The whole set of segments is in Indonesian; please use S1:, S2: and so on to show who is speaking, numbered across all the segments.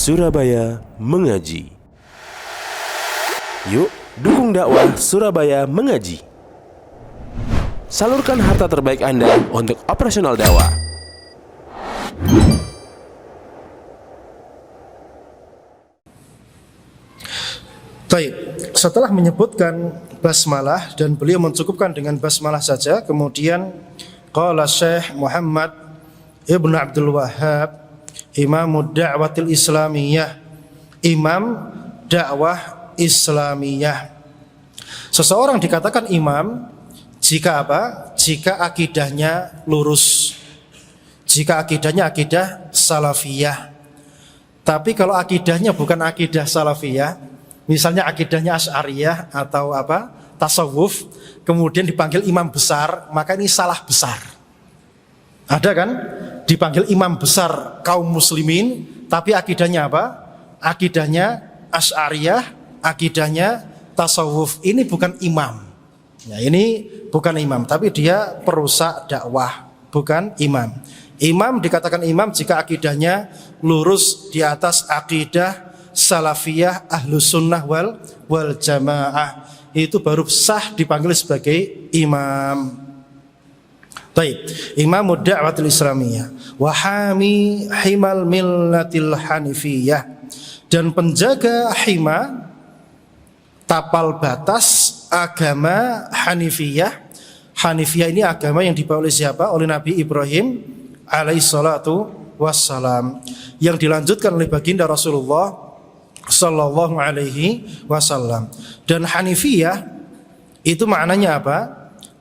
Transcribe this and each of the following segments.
S1: Surabaya Mengaji. Yuk, dukung dakwah Surabaya Mengaji. Salurkan harta terbaik Anda untuk operasional dakwah.
S2: Baik, setelah menyebutkan basmalah dan beliau mencukupkan dengan basmalah saja, kemudian qala Syekh Muhammad Ibnu Abdul Wahhab, Imamud Da'watil Islamiyah, imam dakwah Islamiyah. Seseorang dikatakan imam jika apa? Jika akidahnya lurus, jika akidahnya akidah salafiyah. Tapi kalau akidahnya bukan akidah salafiyah, misalnya akidahnya Asy'ariyah atau apa? Tasawuf, kemudian dipanggil imam besar, maka ini salah besar. Ada kan? Dipanggil imam besar kaum muslimin, tapi akidahnya apa? Akidahnya Asy'ariyah, akidahnya tasawuf. Ini bukan imam. Ya, ini bukan imam, tapi dia perusak dakwah, bukan imam. Imam dikatakan imam jika akidahnya lurus di atas akidah salafiyah ahlus sunnah wal jamaah. Itu baru sah dipanggil sebagai imam. Baik, Imamud Da'watil Islamiyah wa hami himal millatil hanifiyah, dan penjaga hima tapal batas agama Hanifiyah. Hanifiyah ini agama yang dibawa oleh siapa? Oleh Nabi Ibrahim alaihi salatu wassalam, yang dilanjutkan oleh baginda Rasulullah sallallahu alaihi wasallam. Dan Hanifiyah itu maknanya apa?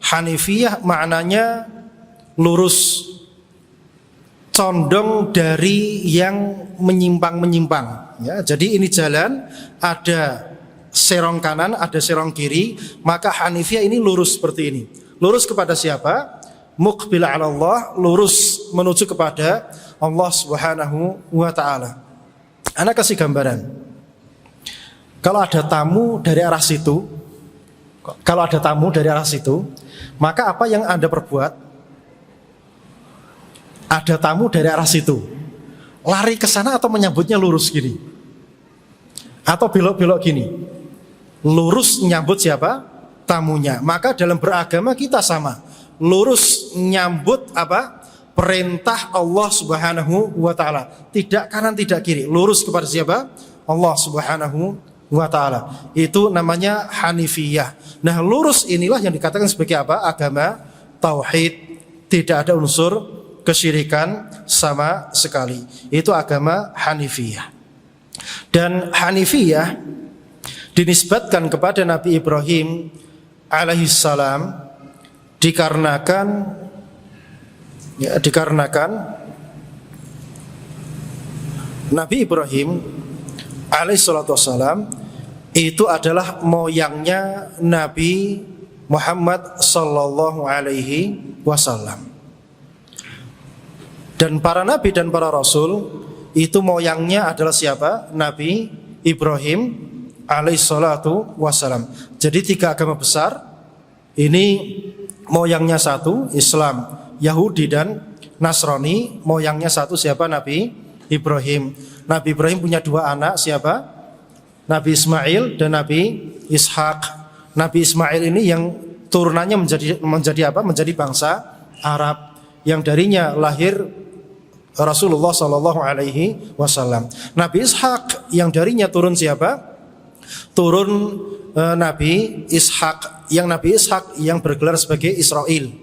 S2: Hanifiyah maknanya lurus, condong dari yang menyimpang-menyimpang. Ya, jadi ini jalan, ada serong kanan, ada serong kiri, maka Hanifiyah ini lurus seperti ini. Lurus kepada siapa? Muqbil 'ala Allah, lurus menuju kepada Allah Subhanahu wa taala. Ana kasih gambaran. Kalau ada tamu dari arah situ, maka apa yang Anda perbuat? Ada tamu dari arah situ, lari ke sana atau menyambutnya lurus gini? Atau belok-belok gini? Lurus nyambut siapa? Tamunya. Maka dalam beragama kita sama, lurus nyambut apa? Perintah Allah Subhanahu wa taala. Tidak kanan, tidak kiri. Lurus kepada siapa? Allah Subhanahu wa taala. Itu namanya Hanifiyah. Nah, lurus inilah yang dikatakan sebagai apa? Agama tauhid. Tidak ada unsur kesyirikan sama sekali. Itu agama Hanifiyah. Dan Hanifiyah dinisbatkan kepada Nabi Ibrahim alaihissalam dikarenakan Nabi Ibrahim alaihissalam itu adalah moyangnya Nabi Muhammad sallallahu alaihi wasallam. Dan para nabi dan para rasul itu moyangnya adalah siapa? Nabi Ibrahim alaihissalatu wassalam. Jadi tiga agama besar ini moyangnya satu, Islam, Yahudi dan Nasrani. Moyangnya satu siapa? Nabi Ibrahim. Nabi Ibrahim punya dua anak, siapa? Nabi Ismail dan Nabi Ishak. Nabi Ismail ini yang turunannya menjadi apa? Menjadi bangsa Arab, yang darinya lahir Rasulullah sallallahu alaihi wasallam. Nabi Ishak yang darinya turun siapa? Turun Nabi Ishak, yang Nabi Ishak yang bergelar sebagai Israel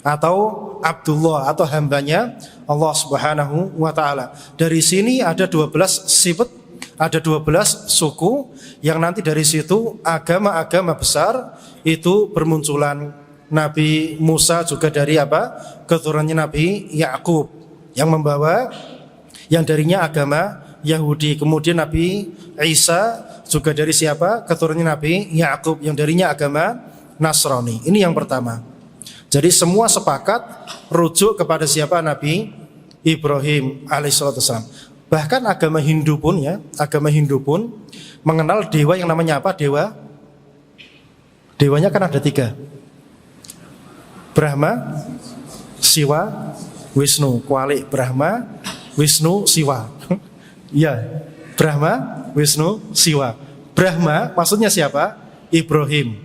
S2: atau Abdullah atau hambanya Allah Subhanahu wa taala. Dari sini ada 12 sifat, ada 12 suku yang nanti dari situ agama-agama besar itu bermunculan. Nabi Musa juga dari apa? Keturunannya Nabi Yakub yang membawa yang darinya agama Yahudi. Kemudian Nabi Isa juga dari siapa? Keturunannya Nabi Yakub yang darinya agama Nasrani. Ini yang pertama. Jadi semua sepakat rujuk kepada siapa? Nabi Ibrahim alaihissalam. Bahkan agama Hindu pun mengenal dewa yang namanya apa? Dewanya kan ada 3. Brahma, Siwa, Wisnu. Kuali Brahma, Wisnu, Siwa. Ya, Brahma, Wisnu, Siwa. Brahma maksudnya siapa? Ibrahim.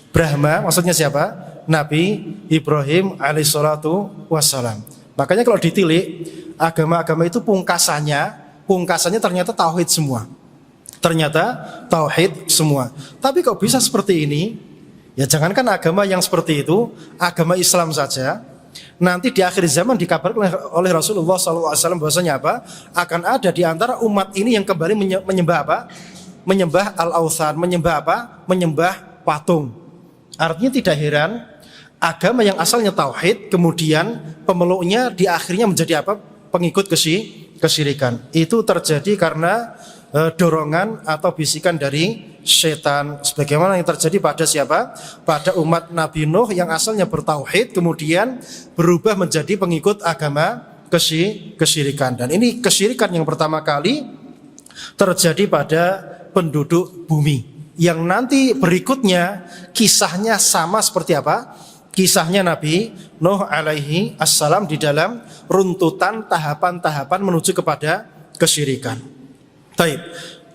S2: Brahma maksudnya siapa? Nabi Ibrahim alaihissalatu wassalam. Makanya kalau ditilik, agama-agama itu pungkasannya ternyata tauhid semua. Ternyata tauhid semua. Tapi kok bisa seperti ini? Ya jangankan agama yang seperti itu, agama Islam saja. Nanti di akhir zaman dikabarkan oleh Rasulullah SAW bahwasanya apa? Akan ada di antara umat ini yang kembali menyembah apa? Menyembah al-awthan, menyembah apa? Menyembah patung. Artinya tidak heran, agama yang asalnya tauhid, kemudian pemeluknya di akhirnya menjadi apa? Pengikut kesyirikan. Itu terjadi karena dorongan atau bisikan dari setan, sebagaimana yang terjadi pada siapa? Pada umat Nabi Nuh yang asalnya bertauhid kemudian berubah menjadi pengikut agama kesyirikan. Dan ini kesyirikan yang pertama kali terjadi pada penduduk bumi, yang nanti berikutnya kisahnya sama seperti apa? Kisahnya Nabi Nuh alaihi assalam di dalam runtutan tahapan-tahapan menuju kepada kesyirikan. Taib.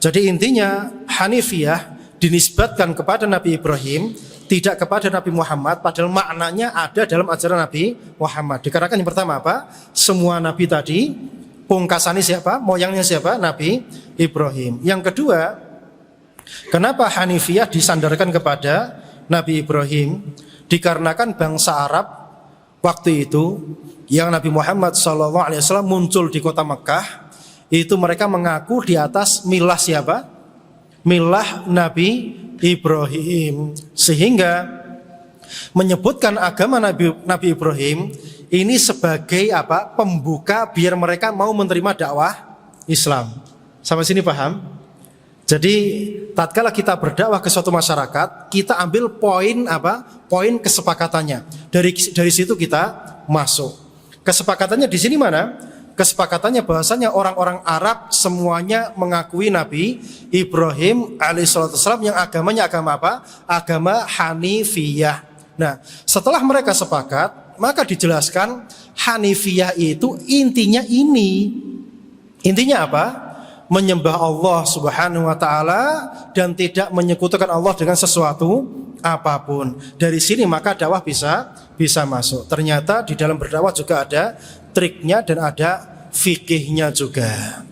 S2: Jadi intinya Hanifiyah dinisbatkan kepada Nabi Ibrahim, tidak kepada Nabi Muhammad, padahal maknanya ada dalam ajaran Nabi Muhammad. Dikarenakan yang pertama apa? Semua Nabi tadi pungkasannya siapa? Moyangnya siapa? Nabi Ibrahim. Yang kedua, kenapa Hanifiyah disandarkan kepada Nabi Ibrahim? Dikarenakan bangsa Arab waktu itu yang Nabi Muhammad SAW muncul di kota Mekah, itu mereka mengaku di atas milah siapa? Milah Nabi Ibrahim. Sehingga menyebutkan agama Nabi Ibrahim ini sebagai apa? Pembuka biar mereka mau menerima dakwah Islam. Sampai sini paham? Jadi tatkala kita berdakwah ke suatu masyarakat, kita ambil poin apa? Poin kesepakatannya. Dari situ kita masuk. Kesepakatannya di sini mana? Kesepakatannya bahwasanya orang-orang Arab semuanya mengakui Nabi Ibrahim alaihissalam yang agamanya agama apa? Agama Hanifiyah. Nah, setelah mereka sepakat, maka dijelaskan Hanifiyah itu intinya ini. Intinya apa? Menyembah Allah Subhanahu wa taala dan tidak menyekutukan Allah dengan sesuatu apapun. Dari sini maka dakwah bisa masuk. Ternyata di dalam berdakwah juga ada triknya dan ada fikihnya juga.